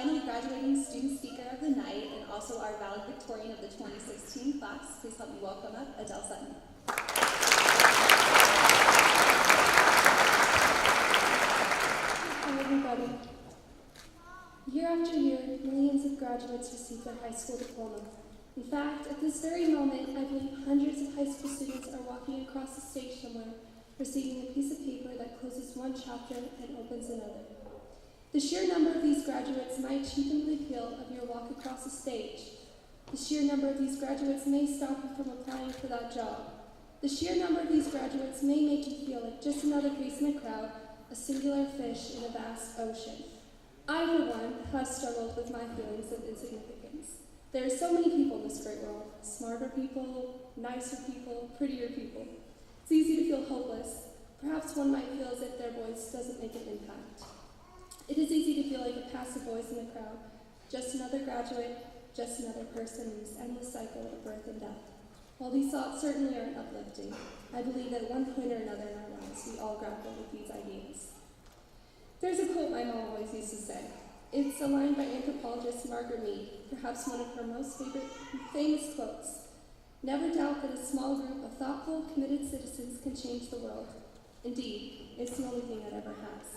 finally graduating student speaker of the night and also our valedictorian of the 2016 class, please help me welcome up Adele Sutton. Hi everybody. Year after year, millions of graduates receive their high school diploma. In fact, at this very moment, I believe hundreds of high school students are walking across the stage somewhere, receiving a piece of paper that closes one chapter and opens another. The sheer number of these graduates might cheapen the appeal of your walk across the stage. The sheer number of these graduates may stop you from applying for that job. The sheer number of these graduates may make you feel like just another face in the crowd, a singular fish in a vast ocean. I, for one, have struggled with my feelings of insignificance. There are so many people in this great world, smarter people, nicer people, prettier people. It's easy to feel hopeless. Perhaps one might feel as if their voice doesn't make an impact. It is easy to feel like a passive voice in the crowd, just another graduate, just another person in this endless cycle of birth and death. While these thoughts certainly aren't uplifting, I believe that at one point or another in our lives, we all grapple with these ideas. There's a quote my mom always used to say. It's a line by anthropologist Margaret Mead, perhaps one of her most famous quotes. Never doubt that a small group of thoughtful, committed citizens can change the world. Indeed, it's the only thing it ever has.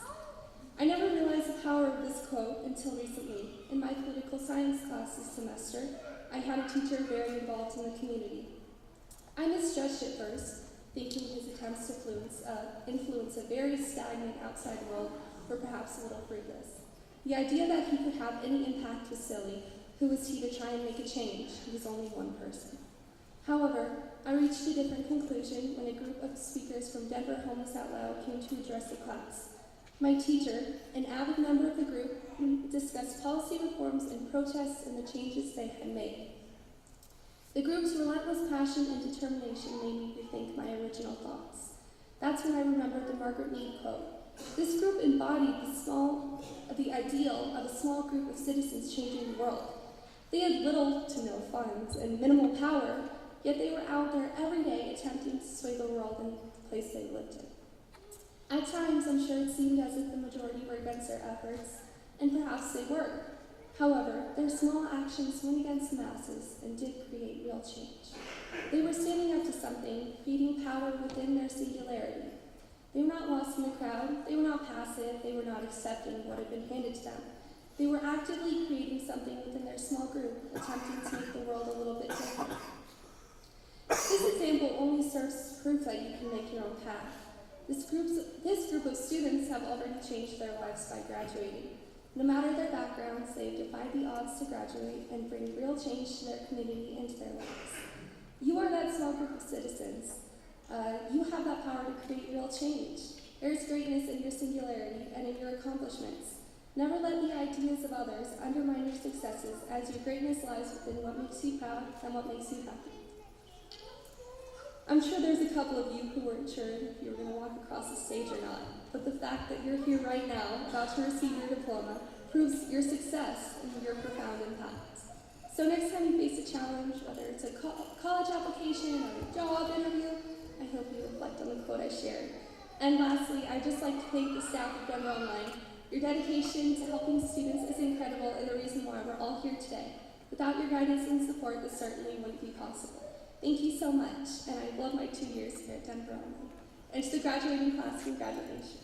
I never realized the power of this quote until recently. In my political science class this semester, I had a teacher very involved in the community. I misjudged at first, thinking his attempts to influence a very stagnant outside world were perhaps a little fruitless. The idea that he could have any impact was silly. Who was he to try and make a change? He was only one person. However, I reached a different conclusion when a group of speakers from Denver Homeless Out Loud came to address the class. My teacher, an avid member of the group, discussed policy reforms and protests and the changes they had made. The group's relentless passion and determination made me rethink my original thoughts. That's when I remembered the Margaret Mead quote. This group embodied the ideal of a small group of citizens changing the world. They had little to no funds and minimal power, yet they were out there every day attempting to sway the world in the place they lived in. At times, I'm sure it seemed as if the majority were against their efforts, and perhaps they were. However, their small actions went against the masses and did create real change. They were standing up to something, creating power within their singularity. They were not lost in the crowd, they were not passive, they were not accepting what had been handed to them. They were actively creating something within their small group, attempting to make the world a little bit different. This example only serves as proof that you can make your own path. This group of students have already changed their lives by graduating. No matter their backgrounds, they have defied the odds to graduate and bring real change to their community and to their lives. You are that small group of citizens. You have that power to create real change. There's greatness in your singularity and in your accomplishments. Never let the ideas of others undermine your successes, as your greatness lies within what makes you proud and what makes you happy. I'm sure there's a couple of you who weren't sure if you were going to walk across the stage or not, but the fact that you're here right now, about to receive your diploma, proves your success and your profound impact. So next time you face a challenge, whether it's a college application or a job interview, I hope you reflect on the quote I shared. And lastly, I'd just like to thank the staff of Denver Online. Your dedication to helping students is incredible and the reason why we're all here today. Without your guidance and support, this certainly wouldn't be possible. Thank you so much, and I love my 2 years here at Denver Online. And to the graduating class, congratulations.